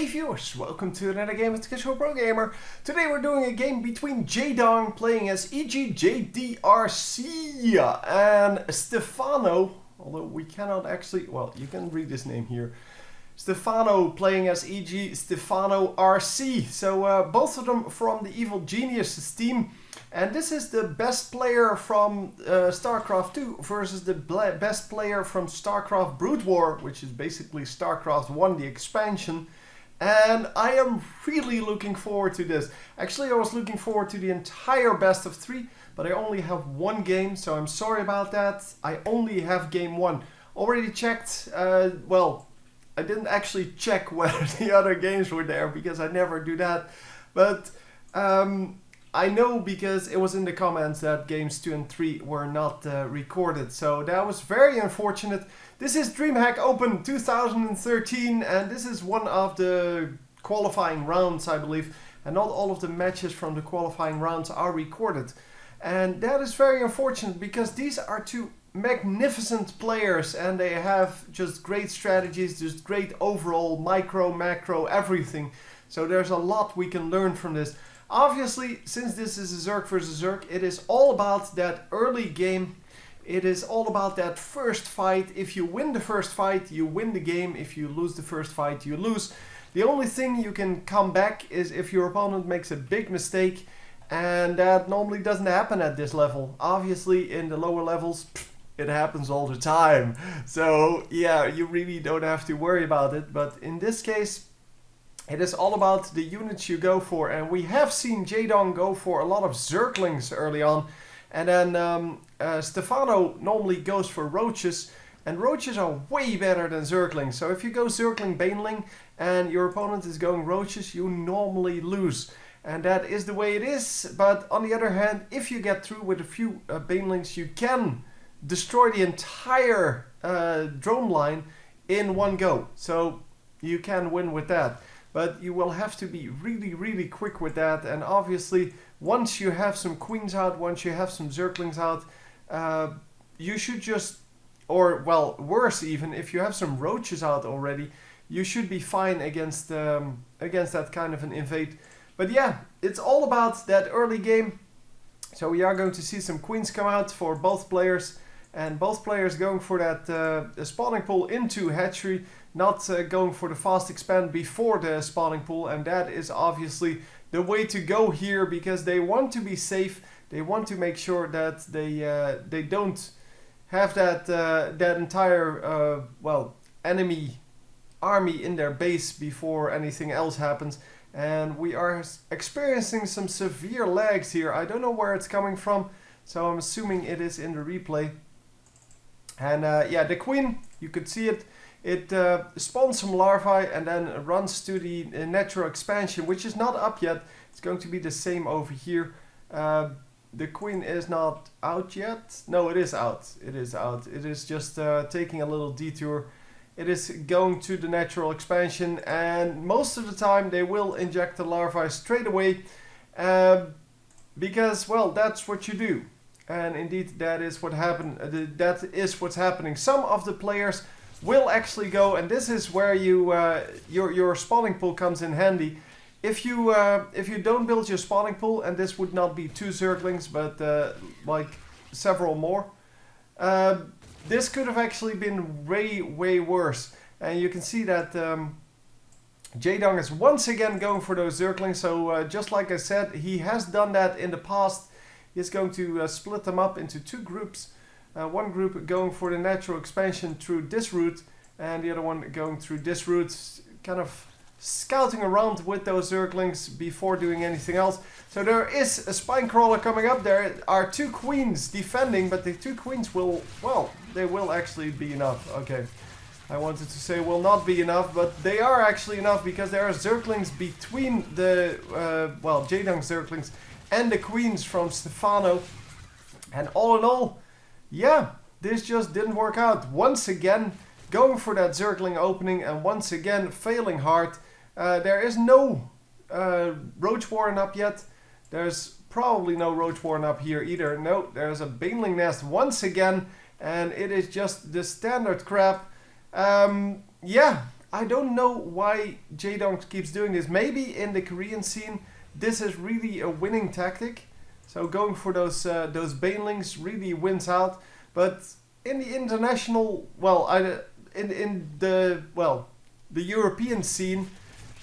Hey viewers, welcome to another game with the Casual Pro Gamer. Today we're doing a game between Jaedong playing as EGJDRC and Stephano, although we cannot actually, well, you can read his name here. Stephano playing as EG Stephano RC. So both of them from the Evil Geniuses team. And this is the best player from StarCraft 2 versus the best player from StarCraft Brood War, which is basically StarCraft 1, the expansion. And I am really looking forward to this. Actually, I was looking forward to the entire best of 3, but I only have one game, so I'm sorry about that. I only have game 1. Already checked, well, I didn't actually check whether the other games were there because I never do that. But I know because it was in the comments that games 2 and 3 were not recorded. So that was very unfortunate. This is DreamHack Open 2013 and this is one of the qualifying rounds, I believe. And not all of the matches from the qualifying rounds are recorded. And that is very unfortunate because these are two magnificent players and they have just great strategies, just great overall micro, macro, everything. So there's a lot we can learn from this. Obviously, since this is a Zerg versus Zerg, it is all about that early game. It is all about that first fight. If you win the first fight, you win the game. If you lose the first fight, you lose. The only thing you can come back is if your opponent makes a big mistake, and that normally doesn't happen at this level. Obviously, in the lower levels, it happens all the time. So yeah, you really don't have to worry about it. But in this case, it is all about the units you go for. And we have seen Jaedong go for a lot of Zerglings early on. And then Stephano normally goes for Roaches. And Roaches are way better than Zerglings. So if you go Zergling Baneling and your opponent is going Roaches, you normally lose. And that is the way it is. But on the other hand, if you get through with a few Banelings, you can destroy the entire drone line in one go. So you can win with that. But you will have to be really, really quick with that. And obviously, once you have some queens out, once you have some Zerglings out, you should just, or well, worse even, if you have some Roaches out already, you should be fine against that kind of an invade. But yeah, it's all about that early game. So we are going to see some queens come out for both players. And both players going for that spawning pool into hatchery, not going for the fast expand before the spawning pool. And that is obviously the way to go here because they want to be safe. They want to make sure that they don't have that that entire well, enemy army in their base before anything else happens. And we are experiencing some severe lags here. I don't know where it's coming from, so I'm assuming it is in the replay. And yeah, the queen, you could see it. It spawns some larvae and then runs to the natural expansion, which is not up yet. It's going to be the same over here. The queen is not out yet. No, it is out. It is out. It is just taking a little detour. It is going to the natural expansion, and most of the time they will inject the larvae straight away because, well, that's what you do. And indeed, that is what happened. That is what's happening. Some of the players will actually go, and this is where you your spawning pool comes in handy. If you don't build your spawning pool, and this would not be 2 Zerglings, but like several more, this could have actually been way worse. And you can see that Jaedong is once again going for those Zerglings. So just like I said, he has done that in the past. He's going to split them up into 2 groups. One group going for the natural expansion through this route, and the other one going through this route, kind of scouting around with those Zerglings before doing anything else. So there is a spine crawler coming up. There are 2 queens defending, but the 2 queens will, well, they will actually be enough. Okay, I wanted to say will not be enough, but they are actually enough because there are Zerglings between the, well, Jaedong Zerglings and the queens from Stephano. And all in all, yeah, this just didn't work out. Once again, going for that Zergling opening and once again failing hard. There is no Roach Warren up yet. There's probably no Roach Warren up here either. No, there's a Baneling nest once again, and it is just the standard crap. Yeah, I don't know why Jaedong keeps doing this. Maybe in the Korean scene, this is really a winning tactic. So going for those banelings really wins out. But in the international, well, in the European scene,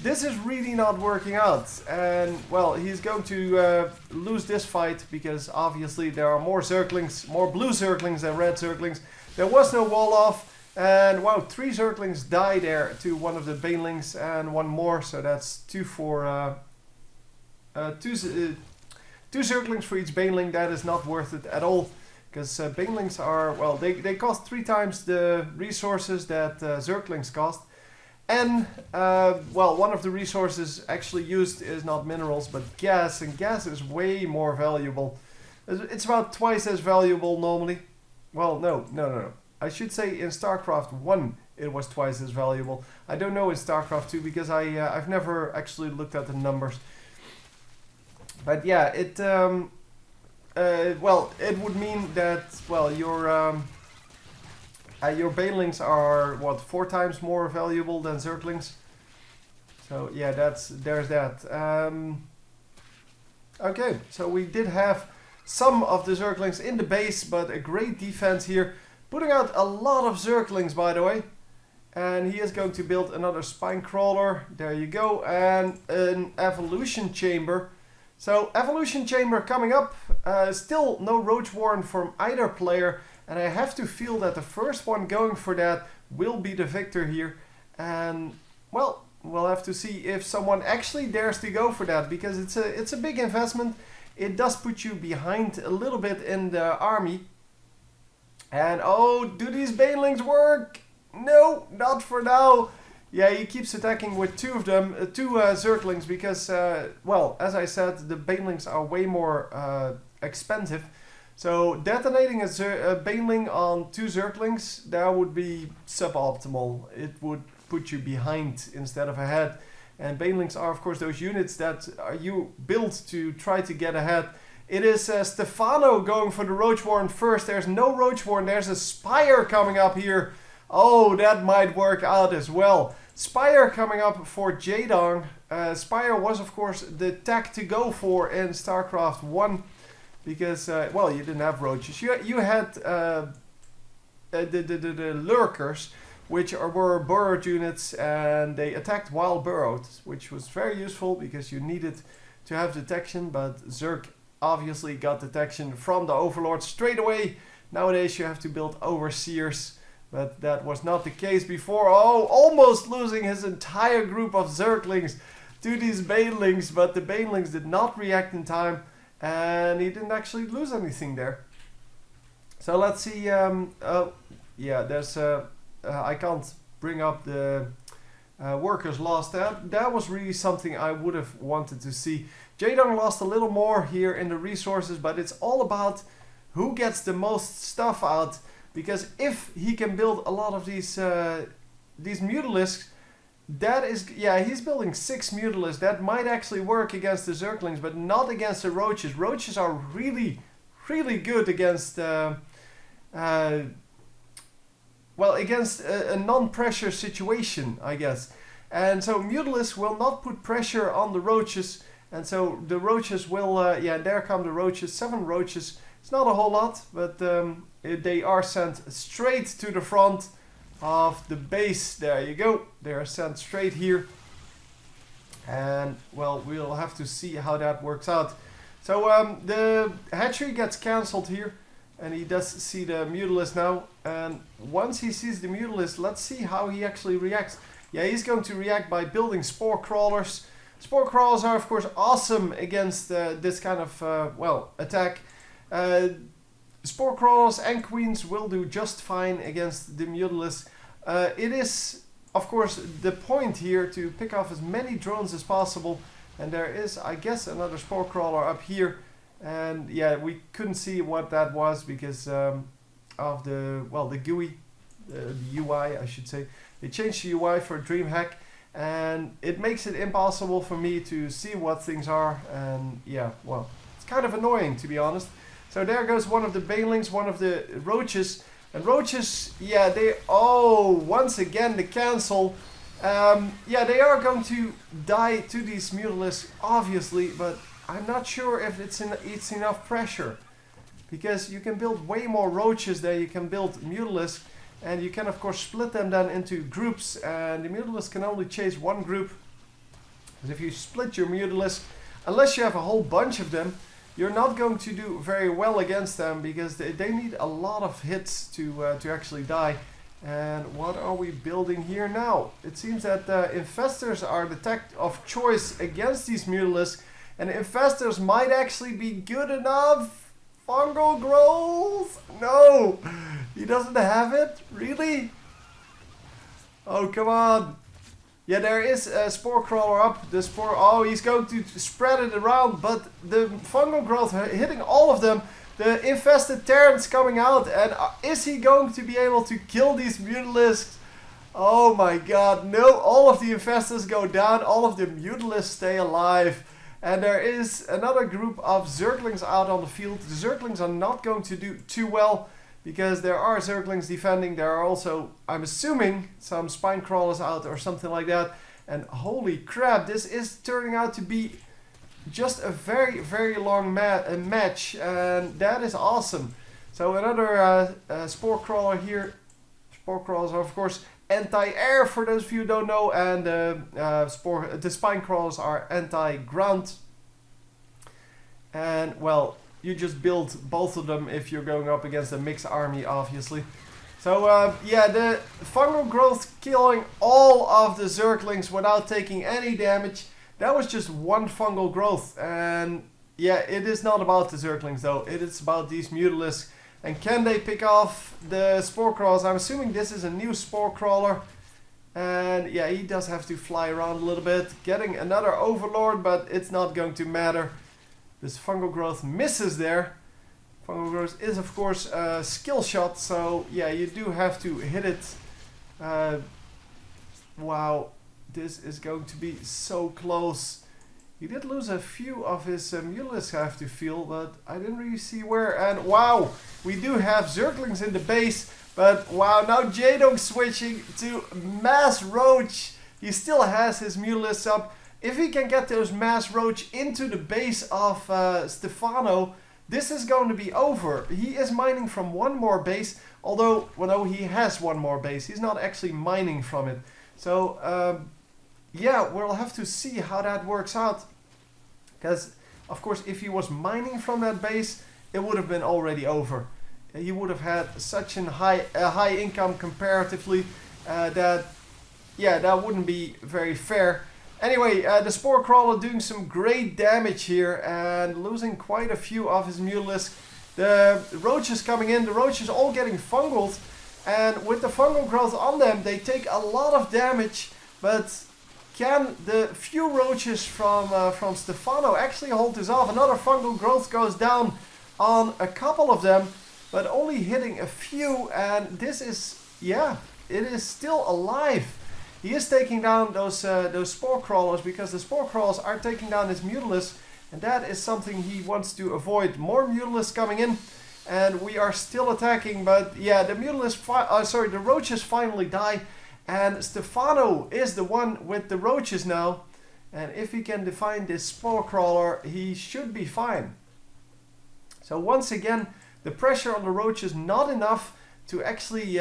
this is really not working out. And well, he's going to lose this fight because obviously there are more Zerglings, more blue Zerglings than red Zerglings. There was no wall off. And wow, 3 Zerglings die there to one of the banelings and 1 more. So that's 2 for 2 Zerglings for each baneling. That is not worth it at all. Because banelings are, well, they cost 3 times the resources that Zerglings cost. And, well, one of the resources actually used is not minerals, but gas. And gas is way more valuable. It's about twice as valuable normally. Well, no. I should say in StarCraft 1 it was twice as valuable. I don't know in StarCraft 2 because I've never actually looked at the numbers. But yeah, well, it would mean that, well, your banelings are, what, 4 times more valuable than Zerglings? So yeah, there's that. Okay, so we did have some of the Zerglings in the base, but a great defense here. Putting out a lot of Zerglings, by the way. And he is going to build another spine crawler. There you go. And an evolution chamber. So evolution chamber coming up. Still no roach warren from either player. And I have to feel that the first one going for that will be the victor here. And well, we'll have to see if someone actually dares to go for that. Because it's a big investment. It does put you behind a little bit in the army. And oh, do these banelings work? No, not for now. Yeah, he keeps attacking with 2 of them, 2 Zerglings, because, well, as I said, the banelings are way more expensive. So detonating a baneling on 2 Zerglings, that would be suboptimal. It would put you behind instead of ahead. And banelings are, of course, those units that you build to try to get ahead. It is Stephano going for the roach warren first. There's no roach warren. There's a spire coming up here. Oh, that might work out as well. Spire coming up for Jaedong. Spire was, of course, the tech to go for in StarCraft 1. Because, well, you didn't have roaches. You had the lurkers, which were burrowed units. And they attacked while burrowed, which was very useful because you needed to have detection. But Zerg obviously got detection from the overlord straight away. Nowadays you have to build overseers, but that was not the case before. Oh, almost losing his entire group of Zerglings to these banelings, but the banelings did not react in time and he didn't actually lose anything there. So let's see. Yeah, there's I can't bring up the workers lost. That was really something I would have wanted to see. Jaedong lost a little more here in the resources, but it's all about who gets the most stuff out. Because if he can build a lot of these mutalisks, that is, yeah, he's building 6 mutalisks. That might actually work against the Zerglings, but not against the roaches. Roaches are really, really good against, well, against a non-pressure situation, I guess. And so mutalisks will not put pressure on the roaches. And so the roaches will, yeah, there come the roaches, 7 roaches. It's not a whole lot, but they are sent straight to the front of the base. There you go. They are sent straight here. And, well, we'll have to see how that works out. So the hatchery gets cancelled here. And he does see the mutalisk now. And once he sees the mutalisk, let's see how he actually reacts. Yeah, he's going to react by building spore crawlers. Spore crawlers are, of course, awesome against this kind of, well, attack. Spore crawlers and queens will do just fine against the mutalisk. It is, of course, the point here to pick off as many drones as possible. And there is, I guess, another spore crawler up here. And yeah, we couldn't see what that was because of the, well, the GUI, the UI, I should say. They changed the UI for DreamHack. And it makes it impossible for me to see what things are. And yeah, well, it's kind of annoying, to be honest. So there goes one of the banelings, one of the roaches. And roaches, yeah, they, oh, once again the cancel. Yeah, they are going to die to these Mutalisks, obviously, but I'm not sure if it's enough pressure. Because you can build way more roaches than you can build Mutalisks. And you can of course split them then into groups. And the Mutalisks can only chase one group. But if you split your Mutalisks, unless you have a whole bunch of them, you're not going to do very well against them. Because they need a lot of hits to actually die. And what are we building here now? It seems that infestors are the tech of choice against these Mutalisks. And infestors might actually be good enough. Fungal growth? No! He doesn't have it? Really? Oh, come on. Yeah, there is a spore crawler up. The spore... Oh, he's going to spread it around. But the fungal growth hitting all of them. The infested Terrans coming out. And is he going to be able to kill these Mutalisks? Oh my god, no. All of the infestors go down. All of the Mutalisks stay alive. And there is another group of Zerglings out on the field. The Zerglings are not going to do too well because there are Zerglings defending. There are also, I'm assuming, some spine crawlers out or something like that. And holy crap, this is turning out to be just a very, very long match. And that is awesome. So another spore crawler here. Spore crawlers are, of course, anti-air for those of you who don't know, and the spine crawlers are anti-ground. And well, you just build both of them if you're going up against a mixed army, obviously. So yeah, the fungal growth killing all of the Zerglings without taking any damage. That was just one fungal growth, and yeah, it is not about the Zerglings though. It is about these Mutalisks. And can they pick off the spore crawlers? I'm assuming this is a new spore crawler. And yeah, he does have to fly around a little bit. Getting another overlord, but it's not going to matter. This fungal growth misses there. Fungal growth is of course a skill shot. So yeah, you do have to hit it. Wow, this is going to be so close. He did lose a few of his Mutalisks, I have to feel, but I didn't really see where. And wow, we do have Zerglings in the base, but wow, now Jaedong switching to Mass Roach. He still has his Mutalisks up. If he can get those Mass Roach into the base of Stephano, this is going to be over. He is mining from one more base, although, well, no, he has one more base. He's not actually mining from it. So, yeah, we'll have to see how that works out. Because, of course, if he was mining from that base, it would have been already over. He would have had such a high income comparatively that, yeah, that wouldn't be very fair. Anyway, the Spore Crawler doing some great damage here and losing quite a few of his Mutalisks. The roaches coming in, the roaches all getting fungled. And with the fungal growth on them, they take a lot of damage, but can the few roaches from Stephano actually hold this off? Another fungal growth goes down on a couple of them, but only hitting a few, and this is, yeah, it is still alive. He is taking down those spore crawlers because the spore crawlers are taking down his Mutalisks, and that is something he wants to avoid. More Mutalisks coming in, and we are still attacking, but yeah, the the roaches finally die. And Stephano is the one with the roaches now. And if he can define this spore crawler, he should be fine. So once again, the pressure on the roaches not enough to actually,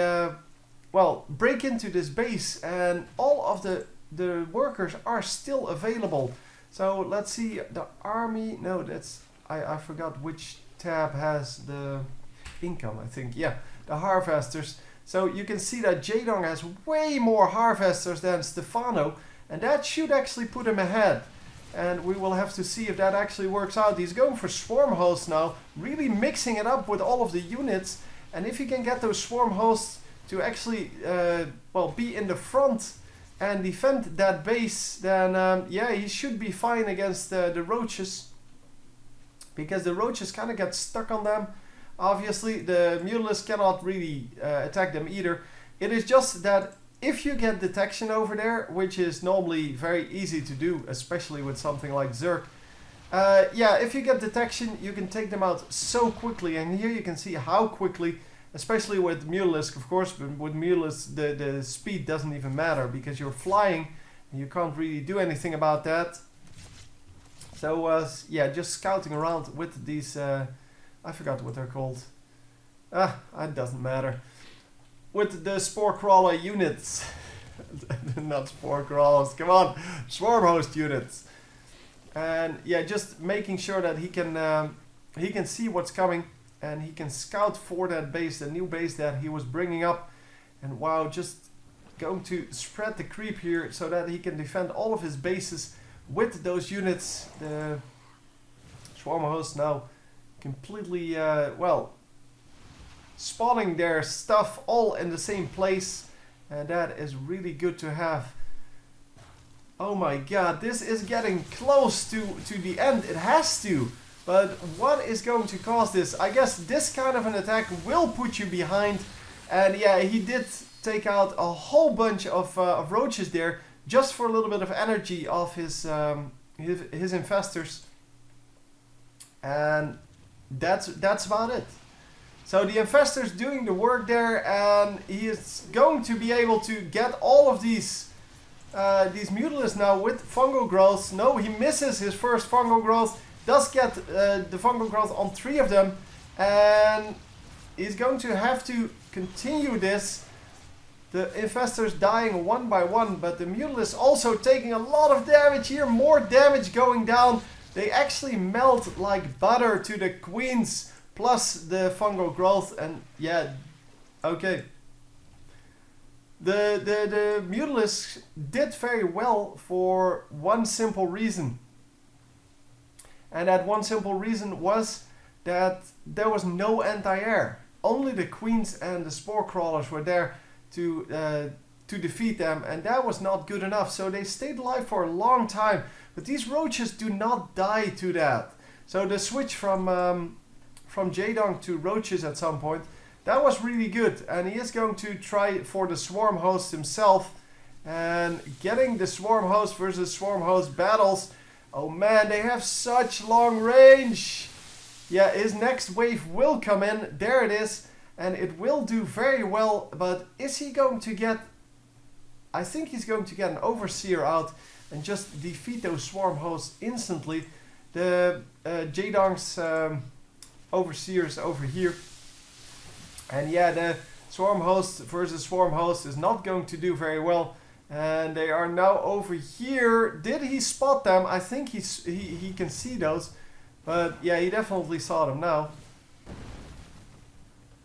well, break into this base. And all of the workers are still available. So let's see, the army, no, that's, I forgot which tab has the income, I think. Yeah, the harvesters. So you can see that Jaedong has way more harvesters than Stephano, and that should actually put him ahead. And we will have to see if that actually works out. He's going for swarm hosts now, really mixing it up with all of the units. And if he can get those swarm hosts to actually, well, be in the front and defend that base, then yeah, he should be fine against the roaches. Because the roaches kind of get stuck on them. Obviously, the Mutalisks cannot really attack them either. It is just that if you get detection over there, which is normally very easy to do, especially with something like Zerg, yeah, if you get detection, you can take them out so quickly. And here you can see how quickly, especially with Mutalisk, of course. But with Mutalisk, the speed doesn't even matter because you're flying and you can't really do anything about that. So yeah, just scouting around with these, I forgot what they're called. It doesn't matter. With the Spore Crawler units. Not Spore Crawlers, come on! Swarm Host units. And yeah, just making sure that he can see what's coming. And he can scout for that base, the new base that he was bringing up. And wow, just going to spread the creep here so that he can defend all of his bases with those units. The Swarm Host now completely, well, spawning their stuff all in the same place, and that is really good to have. Oh my god, this is getting close to the end. It has to. But what is going to cause this? I guess this kind of an attack will put you behind. And yeah, he did take out a whole bunch of roaches there just for a little bit of energy of his infestors. And that's about it. So the infestor's doing the work there, and he is going to be able to get all of these Mutalisks now with fungal growth. No, he misses his first fungal growth. Does get the fungal growth on 3 of them, and he's going to have to continue this. The infestors dying one by one, but the Mutalisks also taking a lot of damage here. More damage going down. They actually melt like butter to the queens, plus the fungal growth, and yeah, okay. The Mutalisks did very well for one simple reason. And that one simple reason was that there was no anti-air. Only the queens and the spore crawlers were there to defeat them, and that was not good enough. So they stayed alive for a long time. But these roaches do not die to that. So the switch from Jaedong to roaches at some point, that was really good. And he is going to try for the swarm host himself, and getting the swarm host versus swarm host battles. Oh man, they have such long range. Yeah, his next wave will come in. There it is. And it will do very well. But is he going to get... I think he's going to get an overseer out and just defeat those swarm hosts instantly. The Jaedong's overseers over here. And yeah, the swarm host versus swarm host is not going to do very well. And they are now over here. Did he spot them? I think he can see those. But yeah, he definitely saw them now.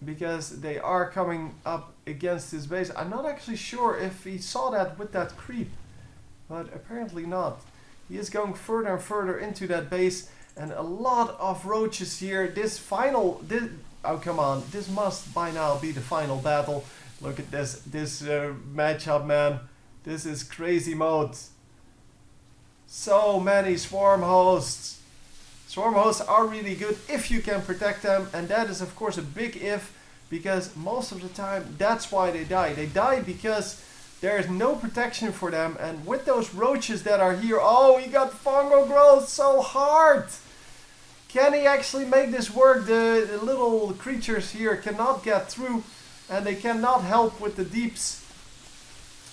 Because they are coming up against his base. I'm not actually sure if he saw that with that creep. But apparently not. He is going further and further into that base. And a lot of roaches here. Oh come on. This must by now be the final battle. Look at this matchup, man. This is crazy mode. So many swarm hosts. Swarm hosts are really good if you can protect them, and that is of course a big if, because most of the time that's why they die. They die because there is no protection for them, and with those roaches that are here, oh, he got fungal growth so hard. Can he actually make this work? The little creatures here cannot get through, and they cannot help with the deeps.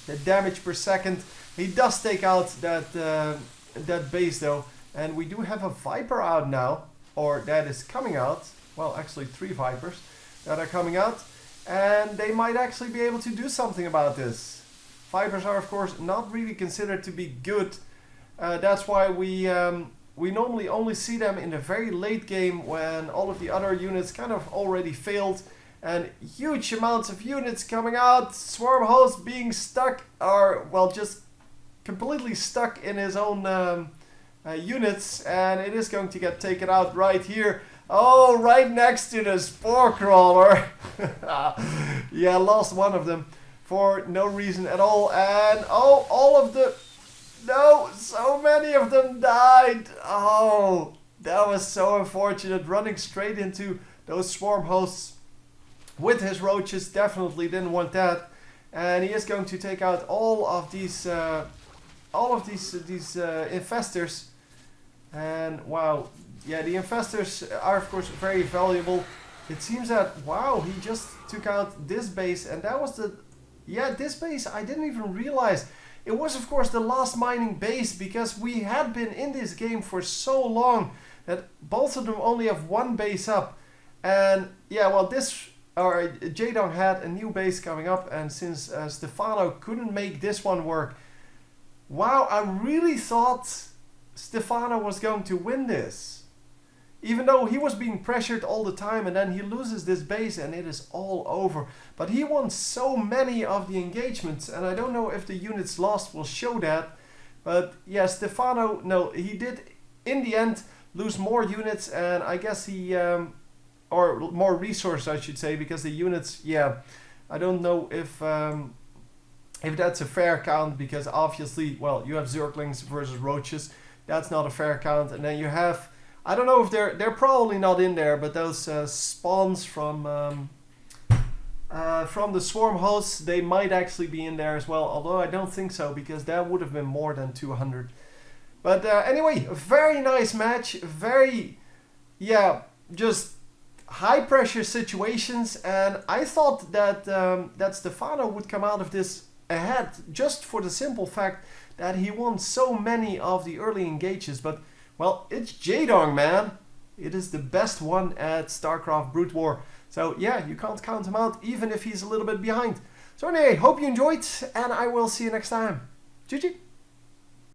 The damage per second. He does take out that base though. And we do have a Viper out now, or that is coming out. Well, actually 3 Vipers that are coming out. And they might actually be able to do something about this. Vipers are of course not really considered to be good. That's why we normally only see them in the very late game when all of the other units kind of already failed. And huge amounts of units coming out. Swarm host being stuck, or well, just completely stuck in his own units, and it is going to get taken out right here. Oh, right next to the spore crawler. Yeah, lost one of them for no reason at all. And oh, all of the... No, so many of them died. Oh, that was so unfortunate. Running straight into those swarm hosts with his roaches. Definitely didn't want that. And he is going to take out all of these infestors. And wow, yeah, the infestors are of course very valuable. it seems that, wow, he just took out this base, and that was the, yeah, this base I didn't even realize. It was of course the last mining base, because we had been in this game for so long that both of them only have one base up. And yeah, well, this, or Jaedong had a new base coming up, and since Stephano couldn't make this one work, wow, I really thought Stephano was going to win this. Even though he was being pressured all the time, and then he loses this base and it is all over. But he won so many of the engagements, and I don't know if the units lost will show that. But yeah, Stephano, no, he did in the end lose more units, and I guess he, or more resources I should say, because the units, yeah, I don't know if that's a fair count, because obviously, well, you have Zerglings versus Roaches, that's not a fair count, and then you have, I don't know if they're probably not in there, but those spawns from the swarm hosts, they might actually be in there as well, although I don't think so, because that would have been more than 200. But anyway, a very nice match, very, yeah, just high pressure situations, and I thought that that Stephano would come out of this ahead, just for the simple fact that he won so many of the early engages. But well, it's Jaedong, man. It is the best one at StarCraft Brood War. So yeah, you can't count him out, even if he's a little bit behind. So anyway, hope you enjoyed, and I will see you next time. GG.